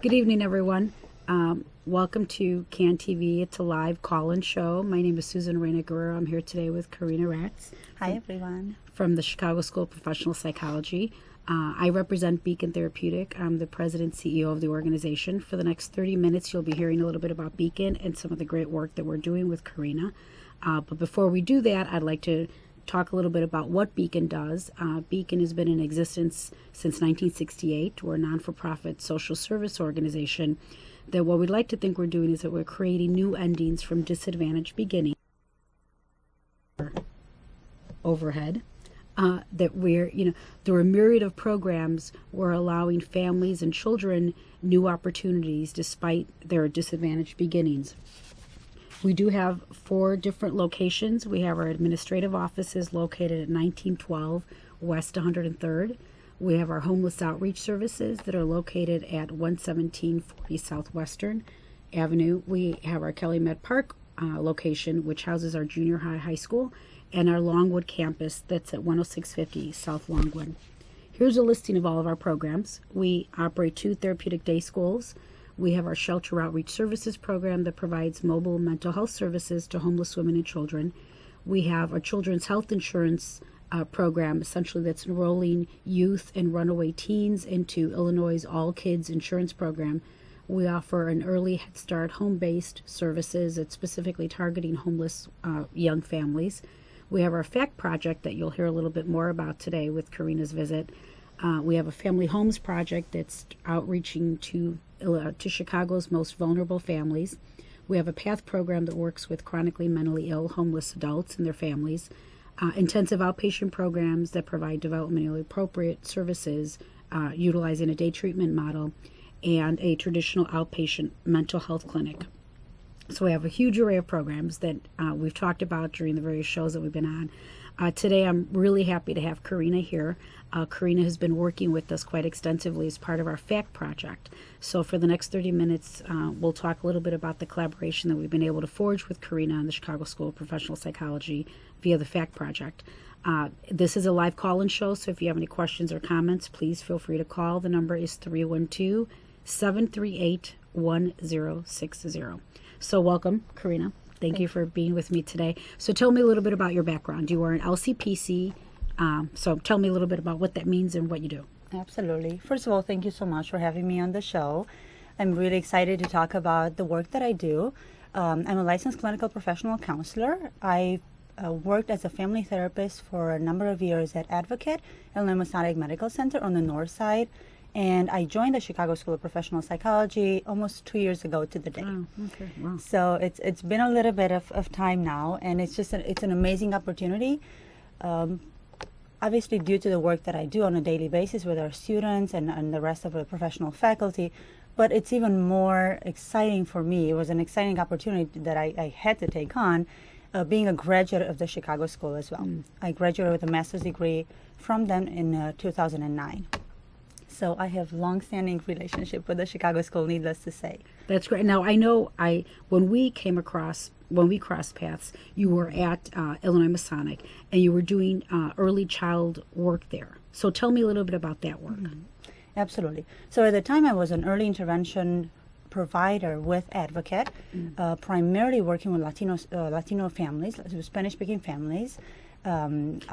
Good evening, everyone. Welcome to CAN TV. It's a live call-in show. My name is Susan Reina Guerrero. I'm here today with Corina Ratz. Hi, everyone. From the Chicago School of Professional Psychology. I represent Beacon Therapeutic. I'm the president CEO of the organization. For the next 30 minutes, you'll be hearing a little bit about Beacon and some of the great work that we're doing with Corina. But before we do that, I'd like to talk a little bit about what Beacon does. Beacon has been in existence since 1968. We're a non-for-profit social service organization that what we'd like to think we're doing is that we're creating new endings from disadvantaged beginnings. Overhead. That we're, through a myriad of programs, we're allowing families and children new opportunities despite their disadvantaged beginnings. We do have 4 different locations. We have our administrative offices located at 1912 West 103rd. We have our homeless outreach services that are located at 11740 Southwestern Avenue. We have our Kelly Met Park location, which houses our junior high school, and our Longwood campus that's at 10650 South Longwood. Here's a listing of all of our programs. We operate 2 therapeutic day schools. We have our Shelter Outreach Services program that provides mobile mental health services to homeless women and children. We have our Children's Health Insurance program, essentially that's enrolling youth and runaway teens into Illinois' All Kids Insurance program. We offer an early Head Start home-based services that's specifically targeting homeless young families. We have our FACT project that you'll hear a little bit more about today with Corina's visit. We have a family homes project that's outreaching to Chicago's most vulnerable families. We have a PATH program that works with chronically mentally ill homeless adults and their families. Intensive outpatient programs that provide developmentally appropriate services utilizing a day treatment model, and a traditional outpatient mental health clinic. So we have a huge array of programs that we've talked about during the various shows that we've been on. Today I'm really happy to have Corina here. Corina has been working with us quite extensively as part of our FACT project. So for the next 30 minutes, we'll talk a little bit about the collaboration that we've been able to forge with Corina and the Chicago School of Professional Psychology via the FACT project. This is a live call-in show, so if you have any questions or comments, please feel free to call. The number is 312-738-1060. So welcome, Corina. Thank you for being with me today. So tell me a little bit about your background. You are an LCPC, so tell me a little bit about what that means and what you do. Absolutely. First of all, thank you so much for having me on the show. I'm really excited to talk about the work that I do. I'm a licensed clinical professional counselor. I worked as a family therapist for a number of years at Advocate, Illinois Masonic Medical Center on the north side. And I joined the Chicago School of Professional Psychology almost 2 years ago to the day. Oh, okay. Wow. So it's been a little bit of time now, and it's just it's an amazing opportunity. Obviously, due to the work that I do on a daily basis with our students and the rest of the professional faculty, but it's even more exciting for me. It was an exciting opportunity that I had to take on, being a graduate of the Chicago School as well. I graduated with a master's degree from them in 2009. So I have long-standing relationship with the Chicago School, needless to say. That's great. Now I know when we crossed paths, you were at Illinois Masonic and you were doing early child work there. So tell me a little bit about that work. Mm-hmm. Absolutely. So at the time I was an early intervention provider with Advocate, primarily working with Latino families, Spanish-speaking families.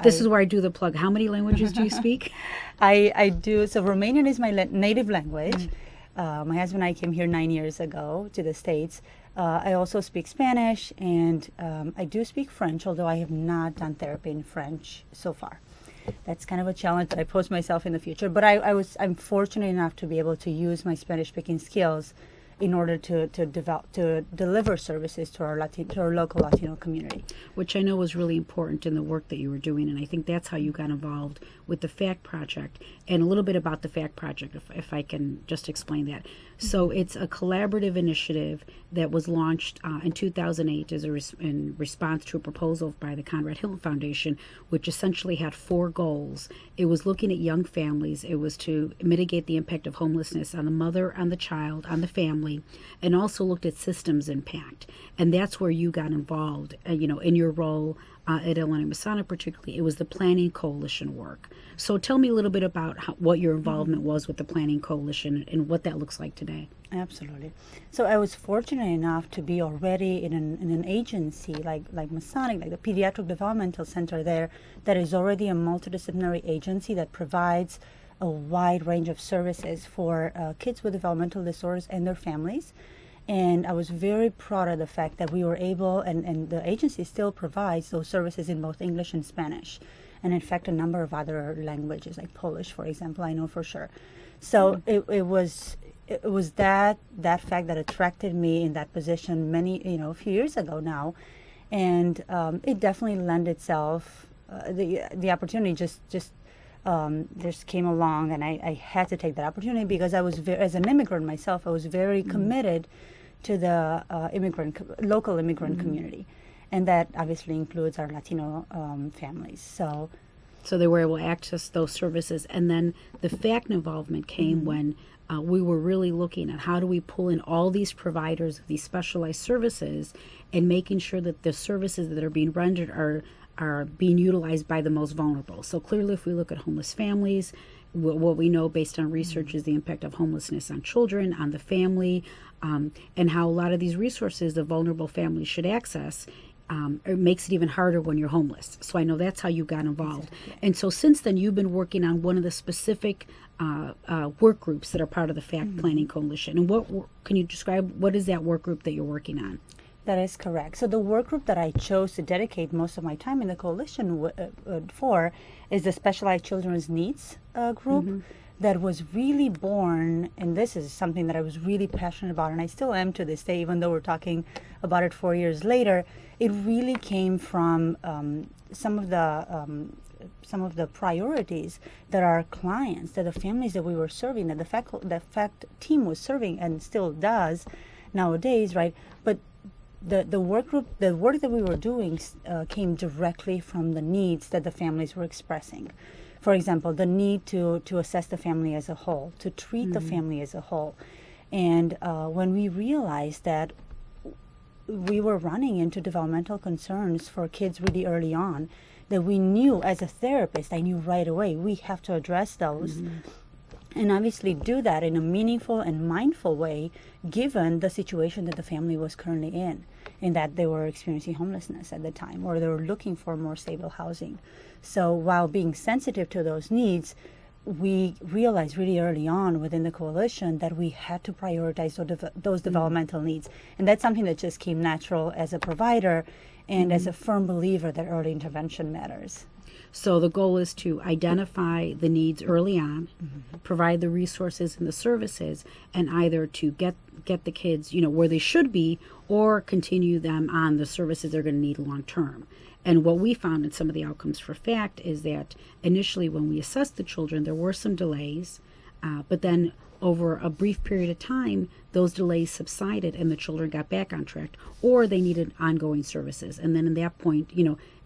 This is where I do the plug. How many languages do you speak? I do. So Romanian is my native language. My husband and I came here 9 years ago to the States. I also speak Spanish, and I do speak French, although I have not done therapy in French so far. That's kind of a challenge that I pose myself in the future. But I'm fortunate enough to be able to use my Spanish-speaking skills in order to deliver services to our local Latino community. Which I know was really important in the work that you were doing, and I think that's how you got involved with the FACT project. And a little bit about the FACT project, if I can just explain that. So it's a collaborative initiative that was launched in 2008 in response to a proposal by the Conrad Hilton Foundation, which essentially had 4 goals. It was looking at young families. It was to mitigate the impact of homelessness on the mother, on the child, on the family, family, and also looked at systems impact. And that's where you got involved, in your role at Illinois Masonic particularly. It was the Planning Coalition work. So tell me a little bit about what your involvement was with the Planning Coalition and what that looks like today. Absolutely. So I was fortunate enough to be already in an agency like Masonic, like the Pediatric Developmental Center there, that is already a multidisciplinary agency that provides a wide range of services for kids with developmental disorders and their families. And I was very proud of the fact that we were able, and the agency still provides those services in both English and Spanish, and in fact a number of other languages, like Polish, for example, I know for sure. So it was that fact that attracted me in that position a few years ago now, and it definitely lent itself. The opportunity just came along, and I had to take that opportunity because I was as an immigrant myself, I was very committed to the local immigrant community, and that obviously includes our Latino families. So they were able to access those services, and then the FACT involvement came when we were really looking at how do we pull in all these providers of these specialized services and making sure that the services that are being rendered are being utilized by the most vulnerable. So clearly, if we look at homeless families, what we know based on research is the impact of homelessness on children, on the family, and how a lot of these resources the vulnerable families should access. It makes it even harder when you're homeless. So I know that's how you got involved. Exactly. And so since then, you've been working on one of the specific work groups that are part of the FACT Planning Coalition. And can you describe what is that work group that you're working on? That is correct. So the work group that I chose to dedicate most of my time in the coalition for is the Specialized Children's Needs group that was really born, and this is something that I was really passionate about, and I still am to this day, even though we're talking about it 4 years later. It really came from some of the priorities that our clients, that the families that we were serving, that the FACT team was serving and still does nowadays, right? But the work that we were doing came directly from the needs that the families were expressing. For example, the need to assess the family as a whole, to treat the family as a whole. And when we realized that we were running into developmental concerns for kids really early on, that we knew as a therapist, I knew right away, we have to address those. And obviously do that in a meaningful and mindful way, given the situation that the family was currently in that they were experiencing homelessness at the time, or they were looking for more stable housing. So while being sensitive to those needs, we realized really early on within the coalition that we had to prioritize those developmental needs. And that's something that just came natural as a provider and as a firm believer that early intervention matters. So the goal is to identify the needs early on, provide the resources and the services, and either to get the kids, where they should be, or continue them on the services they're going to need long term. And what we found in some of the outcomes for FACT is that initially when we assessed the children, there were some delays, but then over a brief period of time, those delays subsided and the children got back on track, or they needed ongoing services. And then at that point,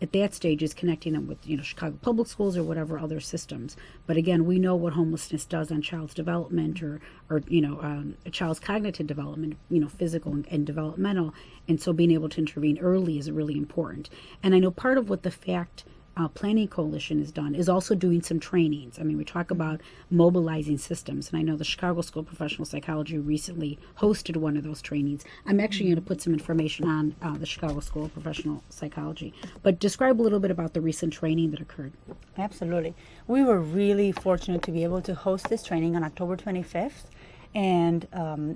at that stage is connecting them with, Chicago Public Schools or whatever other systems. But again, we know what homelessness does on child's development or a child's cognitive development, physical and developmental. And so being able to intervene early is really important. And I know part of what the FACT Planning Coalition has done is also doing some trainings. I mean, we talk about mobilizing systems, and I know the Chicago School of Professional Psychology recently hosted one of those trainings. I'm actually going to put some information on the Chicago School of Professional Psychology. But describe a little bit about the recent training that occurred. Absolutely. We were really fortunate to be able to host this training on October 25th, and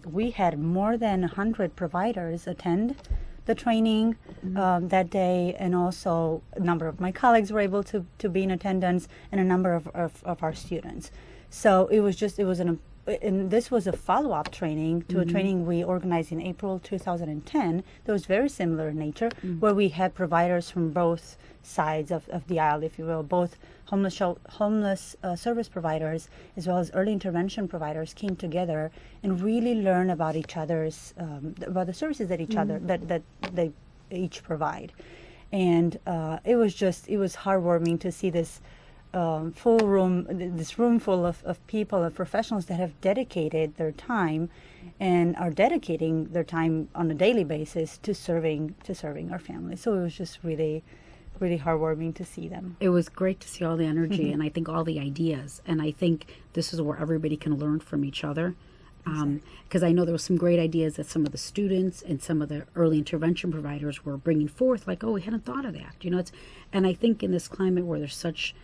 we had more than 100 providers attend the training that day, and also a number of my colleagues were able to be in attendance, and a number of our students. So and this was a follow-up training to a training we organized in April 2010 that was very similar in nature, where we had providers from both sides of the aisle, if you will, both homeless service providers as well as early intervention providers came together and really learn about each other's, about the services that that they each provide. And it was heartwarming to see this full room, this room full of people, of professionals that have dedicated their time and are dedicating their time on a daily basis to serving our families. So it was just really, really heartwarming to see them. It was great to see all the energy and I think all the ideas. And I think this is where everybody can learn from each other. Because I know there were some great ideas that some of the students and some of the early intervention providers were bringing forth, like, oh, we hadn't thought of that. And I think in this climate where there's such,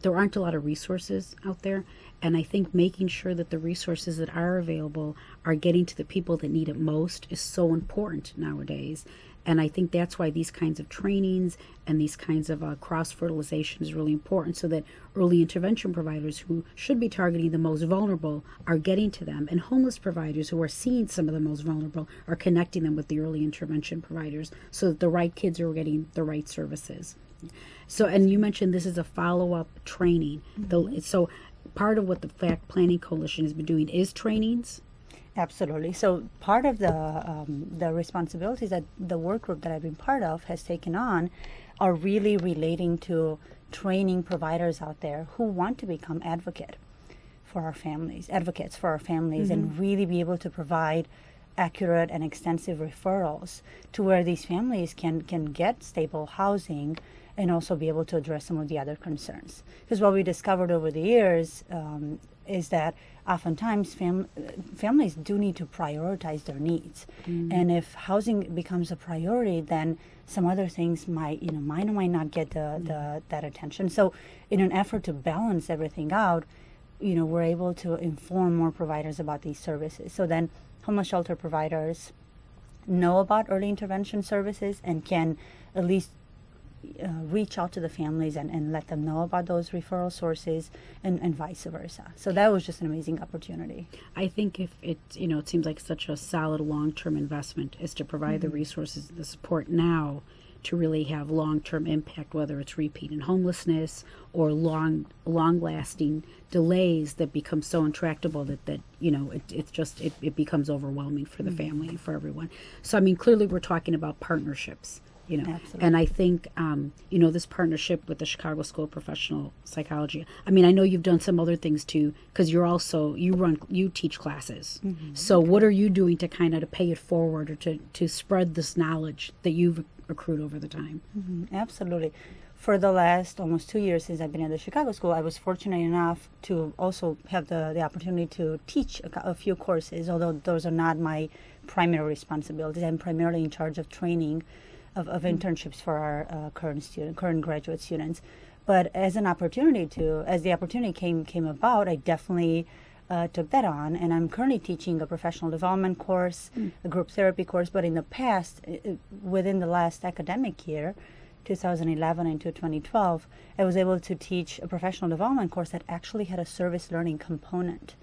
there aren't a lot of resources out there, and I think making sure that the resources that are available are getting to the people that need it most is so important nowadays. And I think that's why these kinds of trainings and these kinds of cross-fertilization is really important, so that early intervention providers who should be targeting the most vulnerable are getting to them, and homeless providers who are seeing some of the most vulnerable are connecting them with the early intervention providers so that the right kids are getting the right services. So, and you mentioned this is a follow-up training. So part of what the Fact Planning Coalition has been doing is trainings. Absolutely. So part of the responsibilities that the work group that I've been part of has taken on are really relating to training providers out there who want to become advocates for our families, and really be able to provide accurate and extensive referrals to where these families can get stable housing and also be able to address some of the other concerns. Because what we discovered over the years is that oftentimes families do need to prioritize their needs. And if housing becomes a priority, then some other things might or might not get that attention. So in an effort to balance everything out, we're able to inform more providers about these services. So then homeless shelter providers know about early intervention services and can at least reach out to the families and let them know about those referral sources and vice versa. So that was just an amazing opportunity. I think if it seems like such a solid long-term investment is to provide the resources, the support now to really have long-term impact, whether it's repeat in homelessness or long-lasting delays that become so intractable that it becomes overwhelming for the family and for everyone. So, I mean, clearly we're talking about partnerships. Absolutely. And I think, this partnership with the Chicago School of Professional Psychology, I mean, I know you've done some other things too, because you teach classes. So what are you doing to kind of to pay it forward or to spread this knowledge that you've accrued over the time? Absolutely. For the last almost 2 years since I've been at the Chicago School, I was fortunate enough to also have the opportunity to teach a few courses, although those are not my primary responsibilities. I'm primarily in charge of training of internships for our current graduate students. But as the opportunity came about, I definitely took that on, and I'm currently teaching a professional development course, a group therapy course. But in the past, within the last academic year, 2011 into 2012, I was able to teach a professional development course that actually had a service learning component.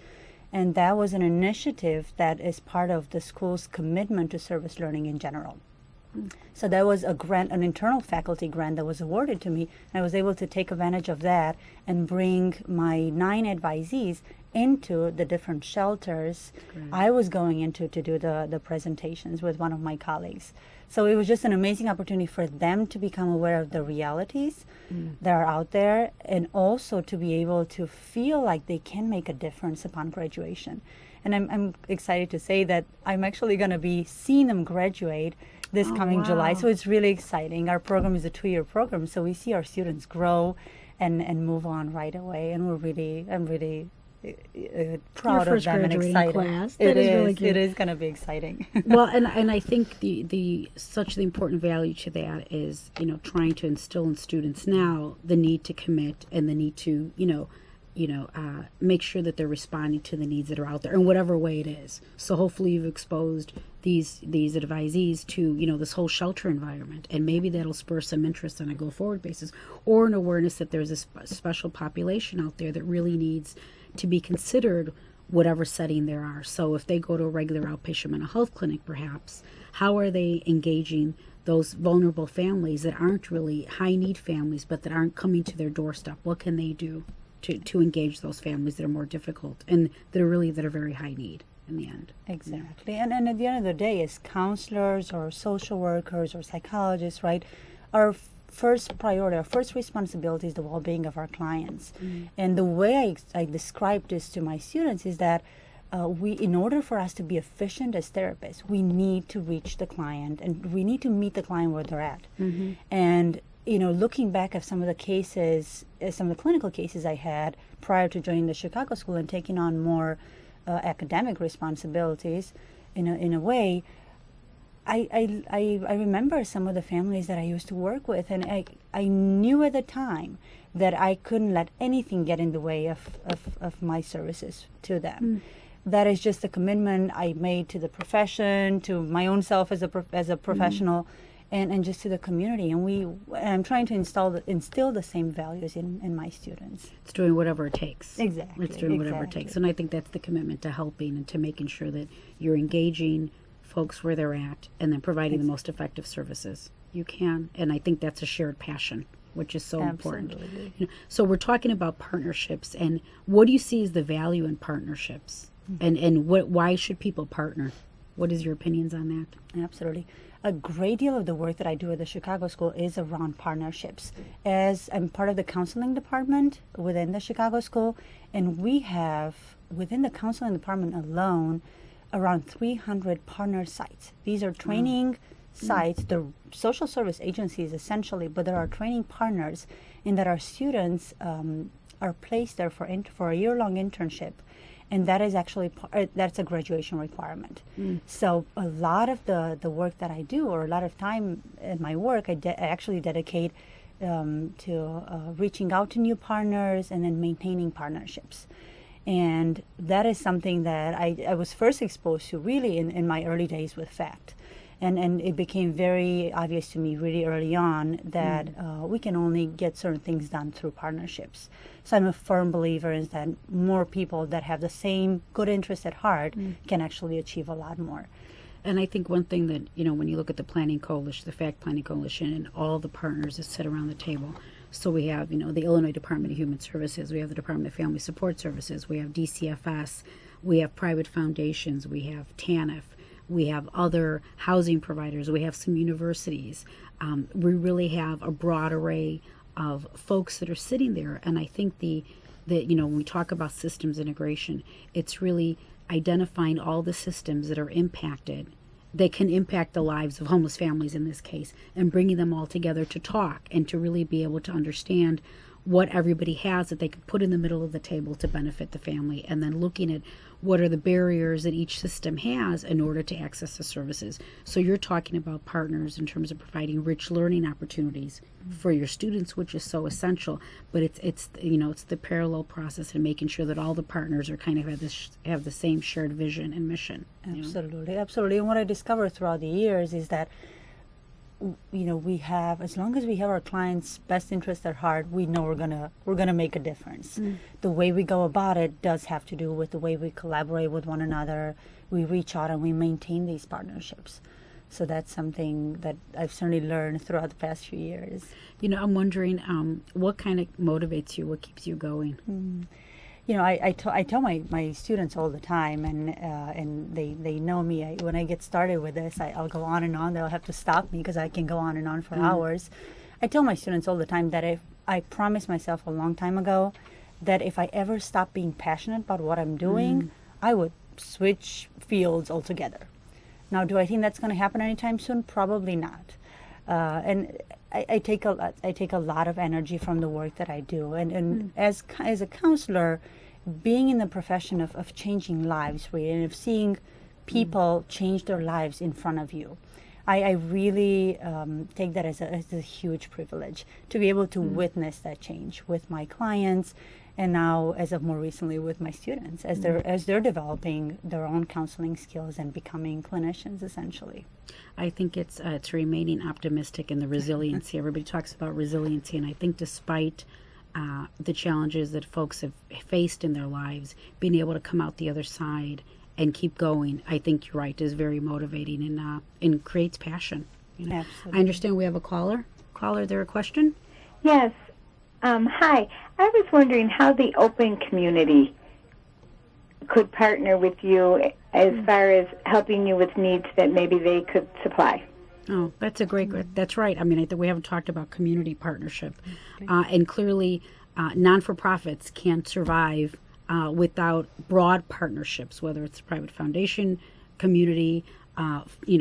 And that was an initiative that is part of the school's commitment to service learning in general. So that was a grant, an internal faculty grant that was awarded to me. And I was able to take advantage of that and bring my 9 advisees into the different shelters I was going into to do the presentations with one of my colleagues. So it was just an amazing opportunity for them to become aware of the realities that are out there, and also to be able to feel like they can make a difference upon graduation. And I'm excited to say that I'm actually going to be seeing them graduate this coming July. So it's really exciting. Our program is a 2-year program, so we see our students grow and move on right away. And I'm really proud of them and excited. Class. That is really cute. It is going to be exciting. Well, and I think the important value to that is trying to instill in students now the need to commit and the need to make sure that they're responding to the needs that are out there in whatever way it is. So hopefully you've exposed these advisees to this whole shelter environment, and maybe that'll spur some interest on a go forward basis, or an awareness that there's a special population out there that really needs to be considered, whatever setting there are. So if they go to a regular outpatient mental health clinic, perhaps, how are they engaging those vulnerable families that aren't really high need families, but that aren't coming to their doorstep? What can they do to engage those families that are more difficult and that are very high need in the end? Exactly. And at the end of the day, as counselors or social workers or psychologists, right, our first priority, our first responsibility is the well-being of our clients. And the way I describe this to my students is that in order for us to be efficient as therapists, we need to reach the client and we need to meet the client where they're at. And looking back at some of the cases, some of the clinical cases I had prior to joining the Chicago School and taking on more academic responsibilities, in a way, I remember some of the families that I used to work with, and I knew at the time that I couldn't let anything get in the way of my services to them. That is just a commitment I made to the profession, to my own self as a professional, and just to the community. And I'm trying to instill the same values in my students. It's doing whatever it takes. Exactly. It's doing whatever it takes. And I think that's the commitment to helping and to making sure that you're engaging folks where they're at and then providing the most effective services you can. And I think that's a shared passion, which is so important. So we're talking about partnerships, and what do you see as the value in partnerships? And why should people partner? What is your opinions on that? Absolutely. A great deal of the work that I do at the Chicago School is around partnerships. As I'm part of the counseling department within the Chicago School, and we have, within the counseling department alone, around 300 partner sites. These are training sites, the social service agencies essentially, but there are training partners in that our students are placed there for a year-long internship. And that is actually, that's a graduation requirement. So a lot of the work that I do, or a lot of time in my work, I actually dedicate to reaching out to new partners and then maintaining partnerships. And that is something that I was first exposed to really in my early days with FACT. And it became very obvious to me really early on that we can only get certain things done through partnerships. So I'm a firm believer in that more people that have the same good interest at heart can actually achieve a lot more. And I think one thing that, when you look at the Planning Coalition, the FACT Planning Coalition, and all the partners that sit around the table, so we have, the Illinois Department of Human Services, we have the Department of Family Support Services, we have DCFS, we have private foundations, we have TANF, we have other housing providers, we have some universities. We really have a broad array of folks that are sitting there. And I think when we talk about systems integration, it's really identifying all the systems that are impacted, that can impact the lives of homeless families in this case, and bringing them all together to talk and to really be able to understand what everybody has that they could put in the middle of the table to benefit the family, and then looking at what are the barriers that each system has in order to access the services. So you're talking about partners in terms of providing rich learning opportunities for your students, which is so essential, but it's the parallel process and making sure that all the partners are kind of have the same shared vision and mission. Absolutely. And what I discovered throughout the years is that we have, as long as we have our clients' best interest at heart, we know we're gonna make a difference. The way we go about it does have to do with the way we collaborate with one another. We reach out and we maintain these partnerships. So that's something that I've certainly learned throughout the past few years. I'm wondering what kind of motivates you, what keeps you going? I tell my students all the time, and they know me. When I get started with this, I'll go on and on. They'll have to stop me because I can go on and on for hours. I tell my students all the time that if I promised myself a long time ago that if I ever stopped being passionate about what I'm doing, I would switch fields altogether. Now, do I think that's going to happen anytime soon? Probably not. And I take a lot of energy from the work that I do, and as a counselor, being in the profession of changing lives, really, and of seeing people change their lives in front of you, I really take that as a huge privilege to be able to witness that change with my clients, and now, as of more recently, with my students as they're developing their own counseling skills and becoming clinicians, essentially. I think it's remaining optimistic in the resiliency. Everybody talks about resiliency, and I think despite the challenges that folks have faced in their lives, being able to come out the other side and keep going, I think you're right, is very motivating and creates passion. Absolutely. I understand we have a caller. Caller, there a question? Yes. Hi. I was wondering how the open community could partner with you as far as helping you with needs that maybe they could supply. Oh, that's a great. That's right. I mean, I think we haven't talked about community partnership, and clearly, non-for-profits can't survive without broad partnerships, whether it's a private foundation, community,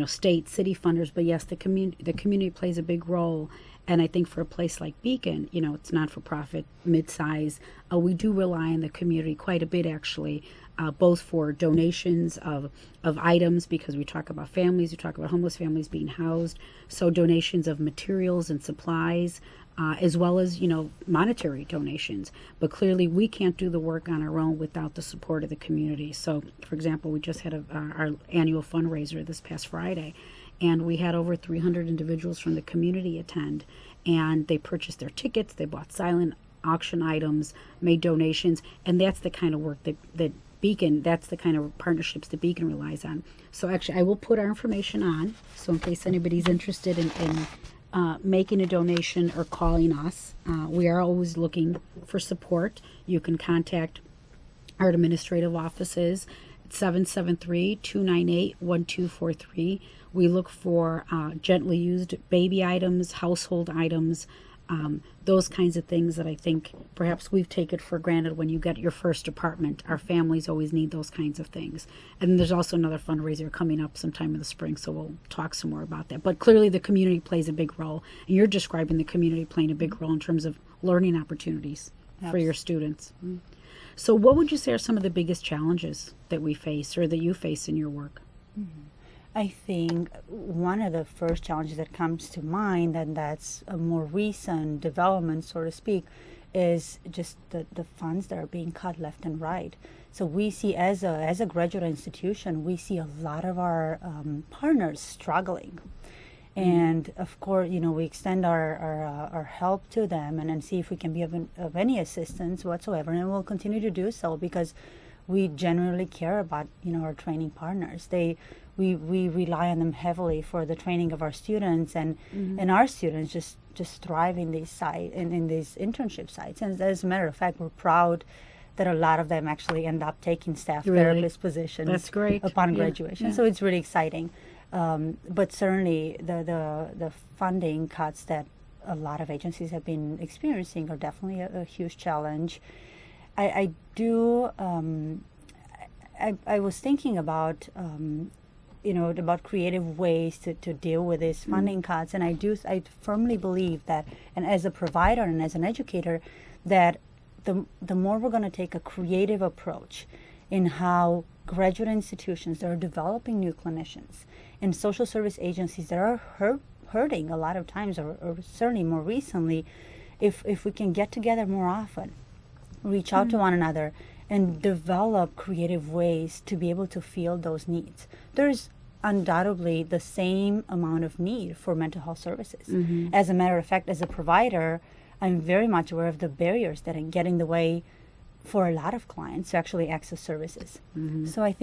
state, city funders. But yes, the community plays a big role. And I think for a place like Beacon, it's non-for-profit, mid-size, we do rely on the community quite a bit, actually, both for donations of items, because we talk about families, we talk about homeless families being housed, so donations of materials and supplies, as well as, monetary donations. But clearly, we can't do the work on our own without the support of the community. So, for example, we just had our annual fundraiser this past Friday, and we had over 300 individuals from the community attend, and they purchased their tickets, they bought silent auction items, made donations, and that's the kind of work that Beacon, that's the kind of partnerships that Beacon relies on. So actually, I will put our information on, so in case anybody's interested in making a donation or calling us, we are always looking for support. You can contact our administrative offices at 773-298-1243. We look for gently used baby items, household items, those kinds of things that I think perhaps we've taken for granted when you get your first apartment. Our families always need those kinds of things. And there's also another fundraiser coming up sometime in the spring, so we'll talk some more about that. But clearly the community plays a big role, and you're describing the community playing a big role in terms of learning opportunities for your students. So what would you say are some of the biggest challenges that we face or that you face in your work? I think one of the first challenges that comes to mind, and that's a more recent development, so to speak, is just the funds that are being cut left and right. So we see, as a graduate institution, we see a lot of our partners struggling. And of course, we extend our help to them and then see if we can be of any assistance whatsoever. And we'll continue to do so because we genuinely care about, our training partners. We rely on them heavily for the training of our students, and our students just thrive in these in these internship sites. And as a matter of fact, we're proud that a lot of them actually end up taking staff therapist positions. That's great. Upon graduation. Yeah. So it's really exciting. But certainly the funding cuts that a lot of agencies have been experiencing are definitely a huge challenge. I was thinking about about creative ways to deal with these funding cuts, and I firmly believe that, and as a provider and as an educator, that the more we're going to take a creative approach in how graduate institutions that are developing new clinicians and social service agencies that are hurting a lot of times, or certainly more recently, if we can get together more often, reach out to one another, and develop creative ways to be able to fill those needs. There's undoubtedly the same amount of need for mental health services. As a matter of fact, as a provider, I'm very much aware of the barriers that get in the way for a lot of clients to actually access services. So I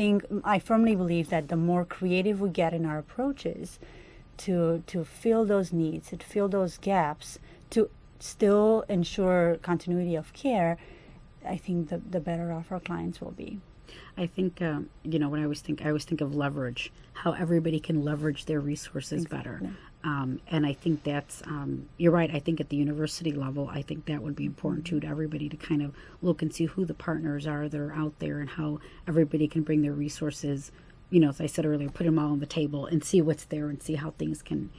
firmly believe that the more creative we get in our approaches to fill those needs, to fill those gaps, to still ensure continuity of care, I think the better off our clients will be. I think, when I always think of leverage, how everybody can leverage their resources better. And I think that's, you're right, I think at the university level, I think that would be important too, to everybody to kind of look and see who the partners are that are out there and how everybody can bring their resources, as I said earlier, put them all on the table and see what's there and see how things can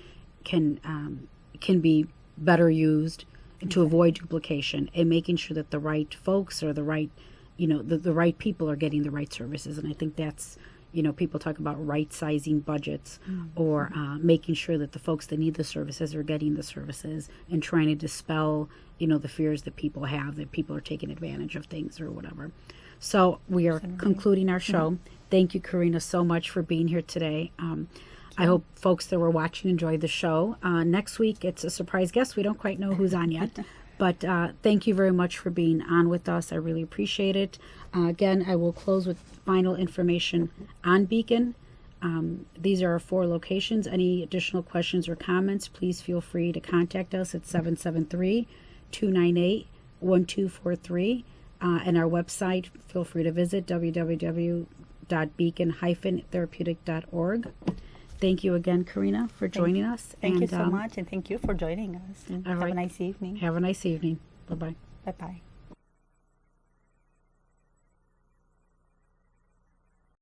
be better used to avoid duplication, and making sure that the right folks or the right, the right people are getting the right services. And I think that's, people talk about right-sizing budgets or making sure that the folks that need the services are getting the services, and trying to dispel, the fears that people have that people are taking advantage of things or whatever. So we are concluding our show. Thank you, Corina, so much for being here today. I hope folks that were watching enjoyed the show. Next week, it's a surprise guest. We don't quite know who's on yet. But thank you very much for being on with us. I really appreciate it. Again, I will close with final information on Beacon. These are our 4 locations. Any additional questions or comments, please feel free to contact us at 773-298-1243. And our website, feel free to visit www.beacon-therapeutic.org. Thank you again, Corina, for joining us. Thank you so much, and thank you for joining us. And all have right. a nice evening. Have a nice evening. Bye-bye. Bye-bye.